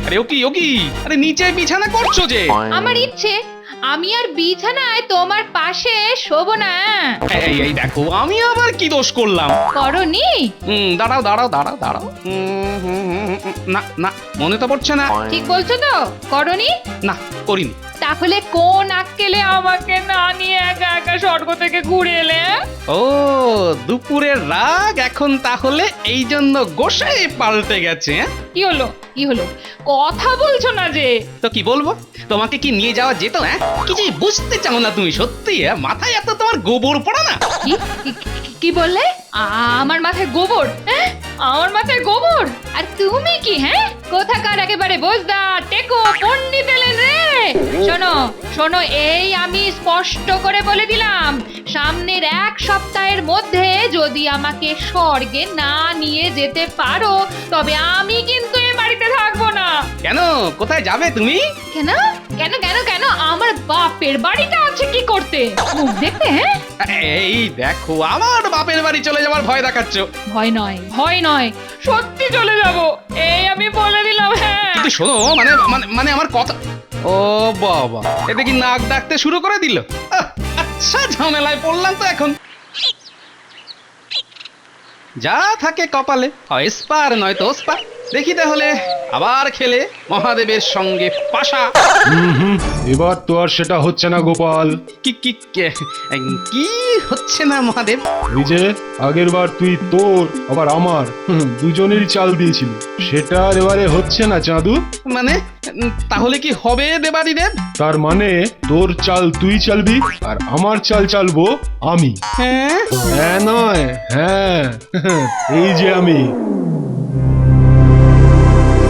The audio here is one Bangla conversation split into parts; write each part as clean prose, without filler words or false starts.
আরে ও কি আরে নিচে বিছানা করছো যে? আমার ইচ্ছে আমি আর বিছানায় তোমার পাশে শোবো না। এই দেখো আমি আবার কি দোষ করলাম? করনি? দাঁড়াও। না না, মনে তো পড়ছে না। ঠিক বলছো তো? করনি? না, করিনি। তাহলে কোন আক্কেলে আমাকে না নিয়ে একা একা স্বর্গ থেকে ঘুরে এলে? ও, দুপুরের রাগ এখন তাহলে এই জন্য গোসাই পাল্টে গেছে? কি হলো কথা বলছো না যে? তো কি বলবো? তোমাকে কি নিয়ে যাওয়া যেত? কিছুই বুঝতে চাও না তুমি, সত্যি মাথায় এত তোমার গোবর পড়া না? কি কি বললে? আমার মাথায় গোবর? আমার মাথায় গোবর? আর তুমি কি কোথাকার একেবারে বোঝদা টেকো পণ্ডিত এলেন রে? শোনো এই আমি স্পষ্ট করে বলে দিলাম, সামনের 1 সপ্তাহের মধ্যে যদি আমাকে স্বর্গে না নিয়ে যেতে পারো তবে আমি কিন্তু এ বাড়িতে থাকবো না। কেন? কোথায় যাবে তুমি? কেন কেন কেন কেন আমার বাপের বাড়িটা আছে কি করতে? মুখ দেখতে? এই দেখো আমার বাপের বাড়ি চলে যাওয়ার ভয় দেখাচ্ছ। ভয় নয় সত্যি চলে যাব, এই আমি বলে দিলাম। কিন্তু শোনো, মানে আমার কথা। ও বাবা, এতে কি নাক ডাকতে শুরু করে দিল? আচ্ছা, ঝামেলায় পড়লাম তো এখন। যা থাকে কপালে, হয় স্পা আর নয়তো ওস্পা। দেখি তাহলে আবার খেলে মহাদেবের সঙ্গে পাশা। এবার তো আর সেটা হচ্ছে না গোপাল। কি কি কি হচ্ছে না মহাদেব? এই যে আগের বার তুই তোর আবার আমার দুজনেরই চাল দিয়েছিলি, সেটা আর এবারে হচ্ছে না চাঁদু। মানে তাহলে কি হবে দেবাদিদেব? তার মানে তোর চাল তুই চালবি আর আমার চাল চালবো আমি। হ্যাঁ হ্যাঁ নয় হ্যাঁ, এই যে আমি।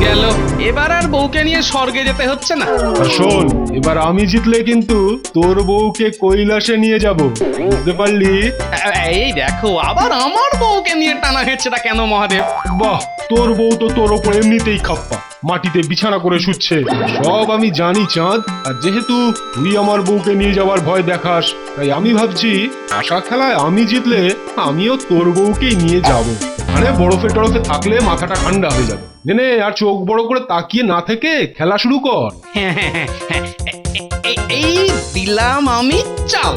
গেল, এবার আর বউকে নিয়ে স্বর্গে যেতে হচ্ছে না। আর শোন, এবার আমি জিতলে কিন্তু তোর বউকে কৈলাসে নিয়ে যাব, বুঝতে পারলি? এই দেখো আবার আমার বউকে নিয়ে টানা হেঁচড়া কেন মহাদেব? বাহ, তোর বউ তো তোর ওপর এমনিতেই খাপ্পা, মাটিতে বিছানা করে শুচ্ছে। সব আমি জানি চাঁদ, আর যেহেতু তুই আমার বউকে নিয়ে যাওয়ার ভয় দেখাস, তাই আমি ভাবছি আশা খেলায় আমি জিতলে আমিও তোর বউকেই নিয়ে যাব। আরে বরফে টরফে থাকলে মাথাটা ঠান্ডা হয়ে যাবে। নে আর চোখ বড় করে তাকিয়ে না থেকে খেলা শুরু কর। এই দিলাম আমি চাল।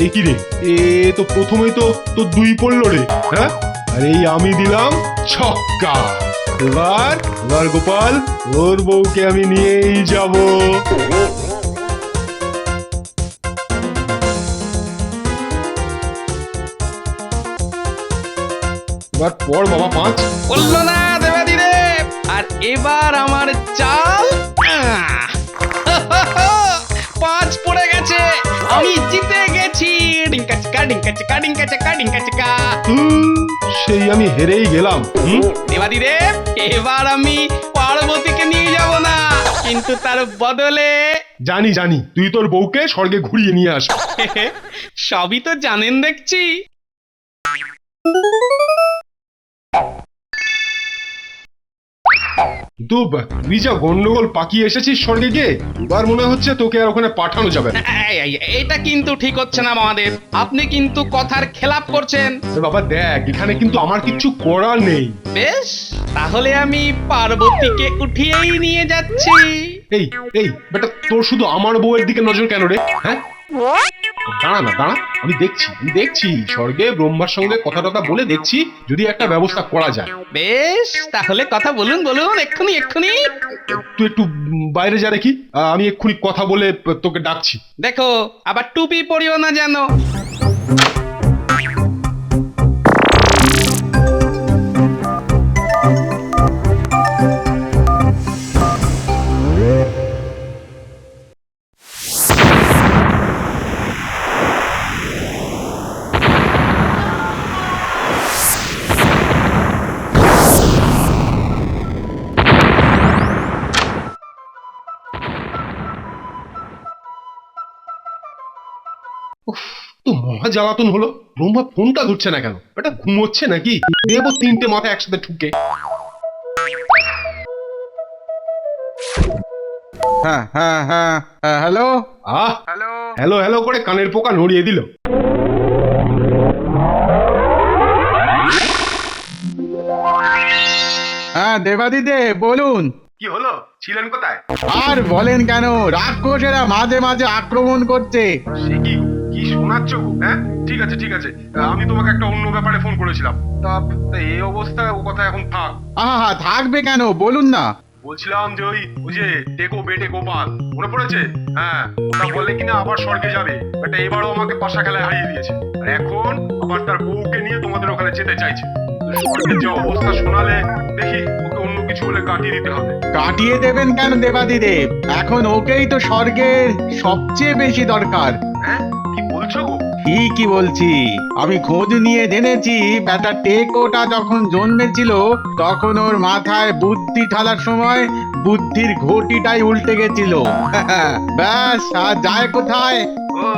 এ কি রে, এ তো প্রথমেই তো তোর 2 পড়লো রে। হ্যাঁ, আর এই আমি দিলাম ছক্কা। এবার গোপাল, ওর বউকে আমি নিয়েই যাব। এবার পর বাবা 5। বললো না দেবাদিদেব? আর এবার আমার চাল 5 পড়ে গেছে, আমি জিতে গেছি। ডিঙ্কা। সেই আমি হেরেই গেলাম। দেবাদিদেব, এবার আমি পার্বতীকে নিয়ে যাব না, কিন্তু তার বদলে জানি তুই তোর বউকে স্বর্গে ঘুরিয়ে নিয়ে আস। সবই তো জানেন দেখছি। কিন্তু তুই যা গন্ডগোল পাকিয়ে এসেছিস স্বর্গে গিয়ে, এবার মনে হচ্ছে তোকে আর ওখানে পাঠানো যাবে না। এটা কিন্তু ঠিক হচ্ছে না মহাদেব, আপনি কিন্তু কথার খেলাপ করছেন। বাবা দেখ, এখানে কিন্তু আমার কিচ্ছু করার নেই। বেশ, তাহলে আমি পার্বতীকে উঠিয়েই নিয়ে যাচ্ছি। এই বেটা, তোর শুধু আমার বউয়ের দিকে নজর কেন রে? হ্যাঁ, দাঁড়া, আমি দেখছি স্বর্গে ব্রহ্মার সঙ্গে কথা বলে দেখছি যদি একটা ব্যবস্থা করা যায়। বেশ, তাহলে কথা বলুন এক্ষুনি। তুই একটু বাইরে যা দেখি, আমি এক্ষুনি কথা বলে তোকে ডাকছি। দেখো আবার টুপি পরিও না যেন। তো মহা জ্বালাতন হলো, ব্রহ্মা ফোনটা ধরছে না কেন? এটা ঘুমোচ্ছে নাকি? দেবো 3টে মাথা একসাথে ঠুকে। হ্যালো হ্যালো করে কানের পোকা নড়িয়ে দিল। হ্যাঁ দেবাদিদে বলুন। কি হলো, ছিলেন কোথায়? আর বলেন কেন, রাক্ষসেরা মাঝে মাঝে আক্রমণ করছে। সে কি, কি শোনাচ্ছ গো? হ্যাঁ, ঠিক আছে ঠিক আছে, আমি তোমাকে একটা অন্য ব্যাপারে ফোন করেছিলাম। তা তা এই অবস্থায় ও কথা এখন থাক। আহা থাকবে কেন, বলুন না। বলছিলাম যে ওই যে টেকো বেটে গোপাল মনে পড়েছে? হ্যাঁ, ওটা বলে কিনা আবার স্বর্গে যাবে, বাট এবারও আমাকে পাশা খেলায় হারিয়ে দিয়েছে। আর এখন আবার তার বউকে নিয়ে তোমাদের ওখানে যেতে চাইছে। তো স্বর্গের যে অবস্থা শোনালে, দেখি ওকে অন্য কিছু বলে কাটিয়ে দিতে হবে। কাটিয়ে দেবেন কেন দেবাদিদেব, এখন ওকেই তো স্বর্গের সবচেয়ে বেশি দরকার। হ্যাঁ, কি বলছো গো? ঠিকই বলছি, আমি খোঁজ নিয়ে জেনেছি ব্যাটা টেকোটা যখন জন্মেছিল তখন ওর মাথায় বুদ্ধি ঢালার সময় বুদ্ধির ঘটিটাই উল্টে গেছিল। ব্যাস, আর যায় কোথায়। ও,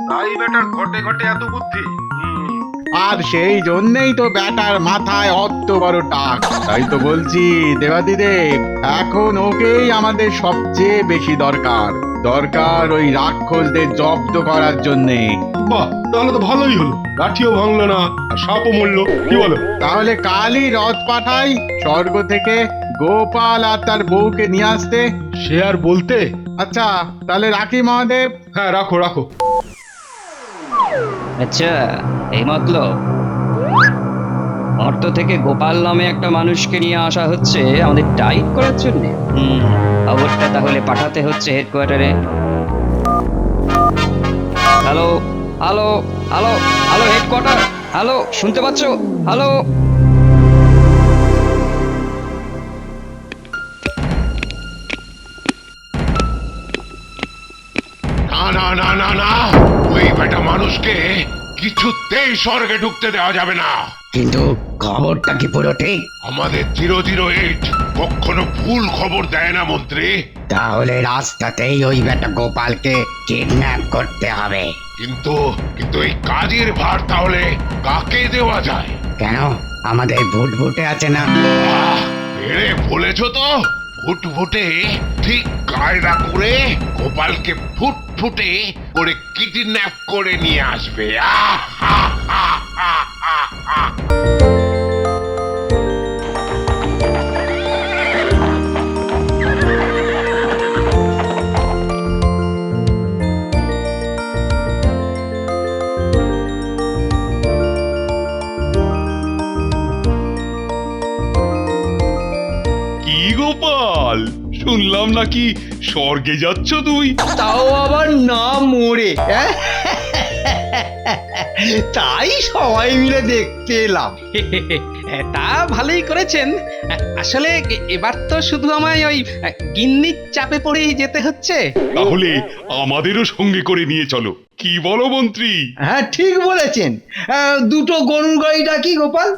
তাই বেটার ঘটে ঘটে এত বুদ্ধি। আর সেই জন্যই তো ব্যাটার মাথায় অত বড় টাক। তাই তো বলছি দেবাদিদেব, এখন ওকেই আমাদের সবচেয়ে বেশি দরকার। দরকার ওই রাক্ষসদের জব্দ করার জন্যে। বাহ, তাহলে তো ভালোই হলো, লাঠিও ভাঙলো না আর সাপও মরলো, কি বলো? তাহলে কালই রথ পাঠাই স্বর্গ থেকে গোপাল আর তার বউকে নিয়ে আসতে। সে আর বলতে। আচ্ছা তাহলে রাখি মহাদেব। হ্যাঁ, রাখো রাখো। আচ্ছা, এই মতলব মর্ত থেকে গোপাল নামে একটা মানুষকে নিয়ে আসা হচ্ছে আমাদের টাইট করার জন্য। খবরটা তাহলে পাঠাতে হচ্ছে হেডকোয়ার্টারে। Hello hello hello hello headquarter, hello শুনতে পাচ্ছো? হ্যালো। না না না না না, ওই বেটা মানুষকে কিছুতেই স্বর্গে ঢুকতে দেওয়া যাবে না। কিন্তু খবরটা কি পুরো ঠিক? আমাদের 008 কখনো ভুল খবর দেয় না মন্ত্রী। তাহলে রাস্তাতেই ওই বেটা গোপালকে কিডন্যাপ করতে হবে। কিন্তু কিন্তু এই কাজের ভার তাহলে কাকে দেওয়া যায়? কেন, আমাদের ভুটভুটে আছে না? বেড়ে বলেছো তো, ফুটফুটে ঠিক কায়দা করে গোপালকে ফুটফুটে করে কিডন্যাপ করে নিয়ে আসবে। কি গোপাল, শুনলাম নাকি স্বর্গে যাচ্ছ তুই? তাও আবার না মরে, তাই সবাই মিলে দেখতে এলাম। তা ভালোই করেছেন। আসলে এবার তো শুধু আমায় ওই গিন্নির চাপে পড়েই যেতে হচ্ছে। তাহলে আমাদেরও সঙ্গে করে নিয়ে চলো, কি বলো মন্ত্রী? হ্যাঁ ঠিক বলেছেন, দুটো গরুর গাড়ি ডাকি গোপাল,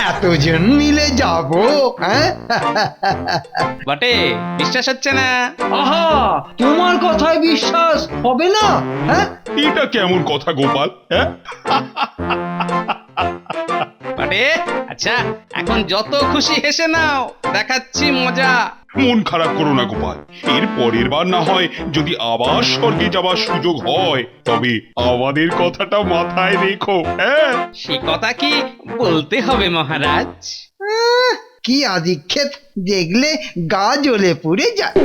এতজন মিলে যাব। হ্যাঁ বটে, বিশ্বাস হচ্ছে না? আহা, তোমার কথায় বিশ্বাস হবে না? হ্যাঁ এটা কেমন কথা গোপাল? হ্যাঁ, বটে, আচ্ছা এখন যত খুশি হেসে নাও, দেখাচ্ছি মজা। মন খারাপ করো না গোপাল, এর পরের বার না হয় যদি আবার স্বর্গে যাবার সুযোগ হয় তবে আমাদের কথাটা মাথায় রেখো। হ্যাঁ, সে কথা কি বলতে হবে মহারাজ? কি আদিক্ষেপ, দেখলে গা জ্বলে পুড়ে যায়।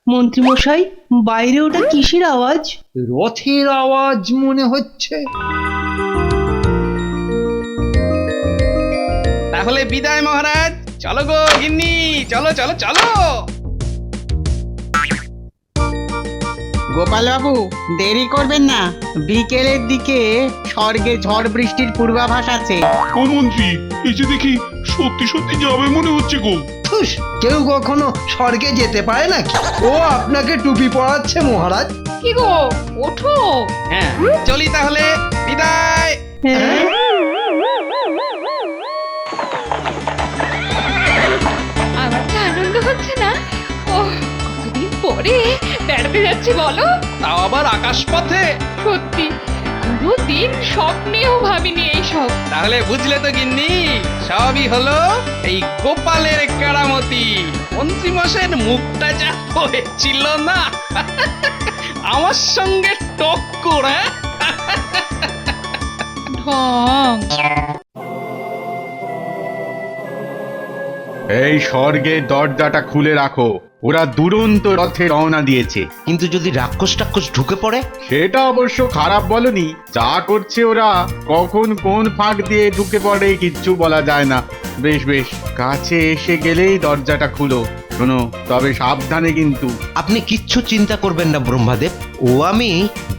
মন্ত্রীমশাই, বাইরে ওটা কিসের আওয়াজ? রথের আওয়াজ মনে হচ্ছে। তাহলে বিদায় মহারাজ, চলো গো গিন্নি, চলো চলো চলো। গোপাল বাবু দেরি করবেন না, বিকেলের দিকে স্বর্গে ঝড় বৃষ্টির পূর্বাভাস আছে। ও মন্ত্রী, এই যে দেখি সত্যি সত্যি যাবে মনে হচ্ছে গো। থুস, কেউ কখনো স্বর্গে যেতে পারে নাকি? ও আপনাকে টুপি পরাচ্ছে মহারাজ। কি গো, ওঠো। হ্যাঁ চলি তাহলে, বিদায়। আমার তো আনন্দ হচ্ছে না। ও, কতদিন পরে বেড়াতে যাচ্ছি বলো। তাও আবার আকাশ পথে। সত্যি কোনোদিন স্বপ্নেও ভাবিনি এই সব। তাহলে বুঝলে তো গিন্নি, সবই হলো এই গোপালের কেরামতি। মন্ত্রী মশাইয়ের মুখটা যা হয়েছিল না, আমার সঙ্গে টক্কর। ঢং। এই স্বর্গের দরজাটা খুলে রাখো, ওরা দুরন্ত রথে রওনা দিয়েছে। কিন্তু যদি রাক্ষস টাক্ষস ঢুকে পড়ে? সেটা অবশ্য খারাপ বলনি, যা করছে ওরা, কখন কোন ফাঁক দিয়ে ঢুকে পড়ে কিচ্ছু বলা যায় না। বেশ বেশ, কাছে এসে গেলেই দরজাটা খুলো। শোনো, তবে সাবধানে কিন্তু। আপনি কিচ্ছু চিন্তা করবেন না ব্রহ্মাদেব, ও আমি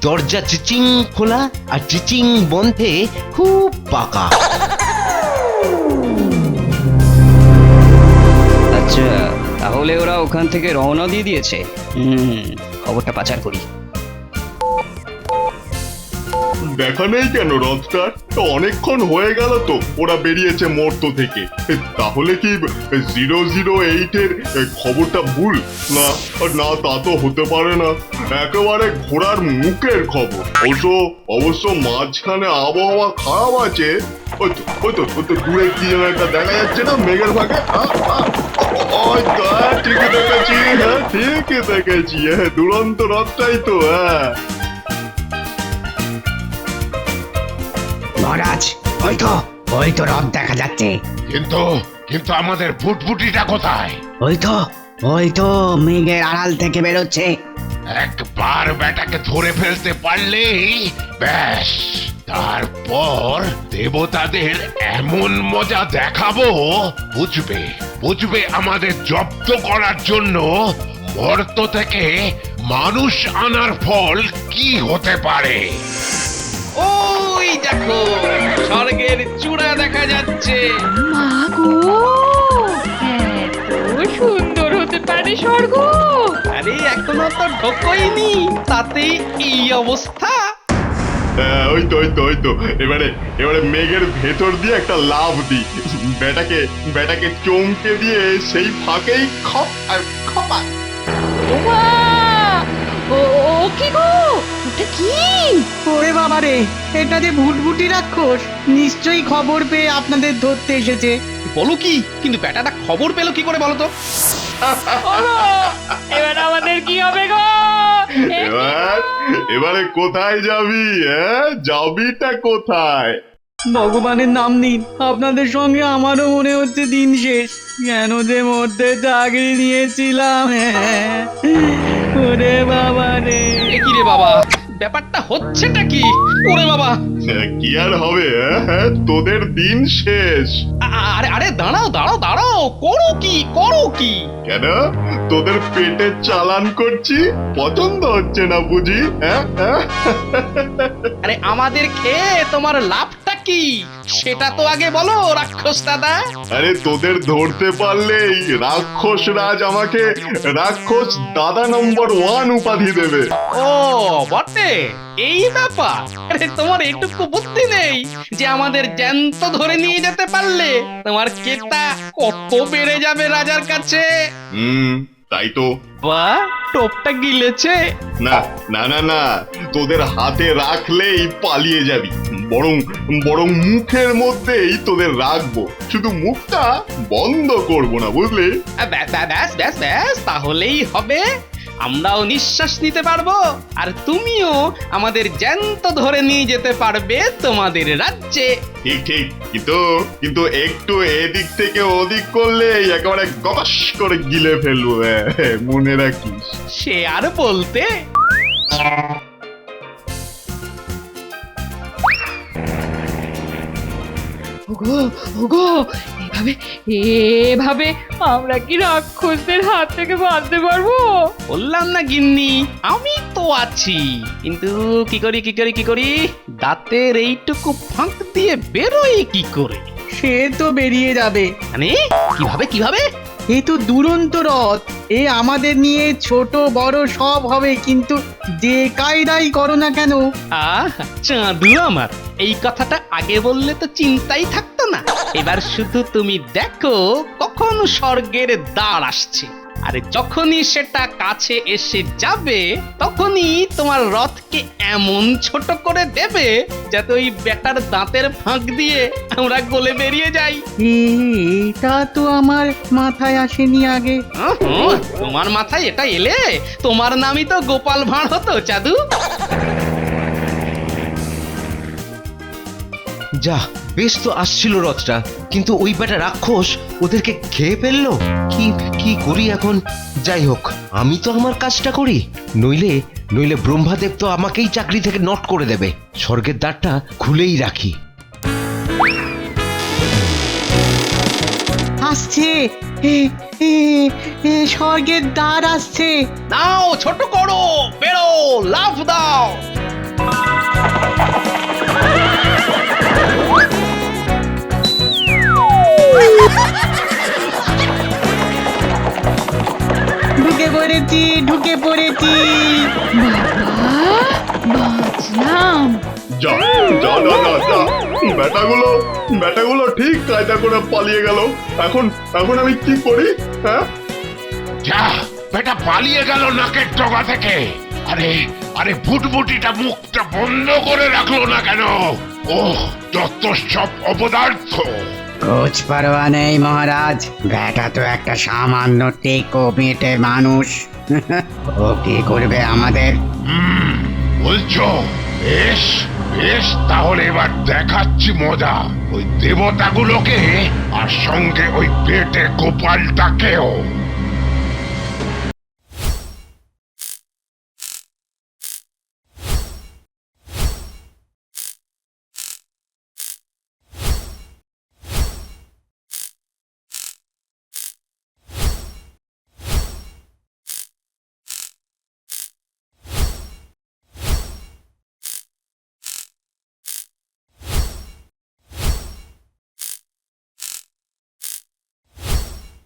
দরজা চিচিং খোলা আর চিচিং বন্ধে খুব পাকা। আচ্ছা, তাহলে ওরা ওখান থেকে রওনা দিয়ে দিয়েছে। খবরটা পাচার করি। দেখা নেই কেন রথটার? অনেকক্ষণ হয়ে গেল তো ওরা বেরিয়েছে মর্ত থেকে। তাহলে কি 008 এর খবরটা ভুল? না না, তা তো হতে পারে না, একেবারে ঘোড়ার মুখের খবর। অবশ্য মাঝখানে আবহাওয়া খারাপ আছে। ওই তো দূরে কি যেন একটা দেখা যাচ্ছে না মেঘের ভাগে? ঠিকই দেখেছি, হ্যাঁ ঠিকই দেখেছি, হ্যাঁ দুরন্ত রথটাই তো। হ্যাঁ মহারাজ, ওই তো রথ দেখা যাচ্ছে। কিন্তু কিন্তু আমাদের ফুটফুটিটা কোথায়? ওই তো মেঘের আড়াল থেকে বেরোচ্ছে। একবার বেটাকে ধরে ফেলতে পারলেই ব্যাস, তারপর দেবতাদের এমন মজা দেখাবো, বুঝবে আমাদের জব্দ করার জন্য মর্ত থেকে মানুষ আনার ফল কি হতে পারে। ওই দেখো স্বর্গের চূড়া দেখা যাচ্ছে। মা গো, এত সুন্দর হতে পারে স্বর্গ? আরে এখনো তো ঢোকইনি, তাতেই এই অবস্থা। ওই তো এবারে মেঘের ভেতর দিয়ে একটা লাফ দিই, বেটাকে চমকে দিয়ে সেই ফাঁকেই খপ আর খপা। ওমা, ও কি গো, ওটা কি? ওরে বাবা রে, এটা যে ভুটভুটি রাক্ষস, নিশ্চয়ই খবর পেয়ে আপনাদের ধরতে এসেছে। বলো কি? কিন্তু বেটাটা খবর পেলো কি করে বলো তো? এবার আমাদের কি হবে গো? এবারে কোথায় যাবি? যাবিটা কোথায়? ভগবানের নাম নিন, আপনাদের সঙ্গে আমারও মনে হচ্ছে দিন শেষ। কেন যে মধ্যে চাকরি নিয়েছিলাম। ওরে বাবা রে। এ কি রে বাবা, ব্যাপারটা হচ্ছেটা কি? ওরে বাবা, কি আর হবে, তোদের দিন শেষ। আরে আরে দাঁড়াও, করো কি? কেন তোদের পেটে চালান করছি? পছন্দ হচ্ছে না বুঝি? আরে আমাদের খেয়ে তোমার লাভটা কি সেটা তো আগে বলো রাক্ষস দাদা। আরে তোদের ধরতে পারলেই রাক্ষস রাজ আমাকে রাক্ষস দাদা নম্বর 1 উপাধি দেবে। ও বটে, এই ব্যাপার? আরে তোমার এইটুকু বুদ্ধি নেই যে আমাদের জ্যান্ত ধরে নিয়ে যেতে পারলে তোমার কেতা কত বেড়ে যাবে রাজার কাছে। তাই তো। বাহ, টোপটা গিলেছে। না, তোদের হাতে রাখলেই পালিয়ে যাবি। বরং মুখের মধ্যেই তোদের রাখবো, শুধু মুখটা বন্ধ করবো না, বুঝলি? ব্যাস, তাহলেই হবে। আমরাও নিঃশ্বাস নিতে পারবো, আর তুমিও আমাদের জ্যান্ত ধরে নিয়ে যেতে পারবে তোমাদের রাজ্যে। ঠিক, কিন্তু একটু এদিক থেকে ওদিক করলে একেবারে গবাস করে গিলে ফেলবো, মনে রাখিস। সে আর বলতে। ওগো, এভাবে আমরা কি রাক্ষসদের হাত থেকে বাঁচতে পারবো? বললাম না গিন্নি, আমি তো আছি। কিন্তু কি করি দাঁতের এইটুকু ফাঁক দিয়ে বেরোই কি করে? সে তো বেরিয়ে যাবে। মানে কিভাবে? এ তো দুরন্ত রথ, এ আমাদের নিয়ে ছোট বড় সব হবে, কিন্তু যে কায়দাই করো না কেন। চাঁদু আমার, এই কথাটা আগে বললে তো চিন্তাই থাকতো না। এবার শুধু তুমি দেখো কখন স্বর্গের দ্বার আসছে, আর যখনই সেটা কাছে এসে যাবে তখনই তোমার রথকে এমন ছোট করে দেবে যাতে ওই বেটার দাঁতের ফাঁক দিয়ে আমরা গলে বেরিয়ে যাই। এটা তো আমার মাথায় আসেনি আগে। তোমার মাথায় এটা এলে তোমার নামই তো গোপাল ভাঁড় হতো, চাদু। যা বেশ তো আসছিল রথটা, কিন্তু ওই বেটা রাক্ষস ওদেরকে খেয়ে ফেললো। কি কি করি এখন? যাই হোক, আমি তো আমার কাজটা করি, নইলে নইলে ব্রহ্মাদেব তো আমাকেই চাকরি থেকে নট করে দেবে। স্বর্গের দ্বারটা খুলেই রাখি। আসছে স্বর্গের দ্বার আসছে। নাও ছোট করো, বেরো, লাফ দাও। ঢুকে পড়েছি, ঢুকে পড়েছি। বাঁচলাম। যা যা যা যা যা বেটাগুলো ঠিক কায়দা করে পালিয়ে গেল। এখন এখন আমি কি করি? হ্যাঁ, যা বেটা পালিয়ে গেল নাকের ডগা থেকে। আরে আরে ভুটভুটিটা মুখটা বন্ধ করে রাখলো না কেন? ওহ, যত সব অপদার্থ। কোচ পারোয়া নেই মহারাজ, বেটা তো একটা সামান্য টেকো মেটে মানুষ। ও কি করবে আমাদের? বলছো? বেশ বেশ, তাহলে এবার দেখাচ্ছি মজা ওই দেবতাগুলোকে, আর সঙ্গে ওই পেটে গোপালটাকেও।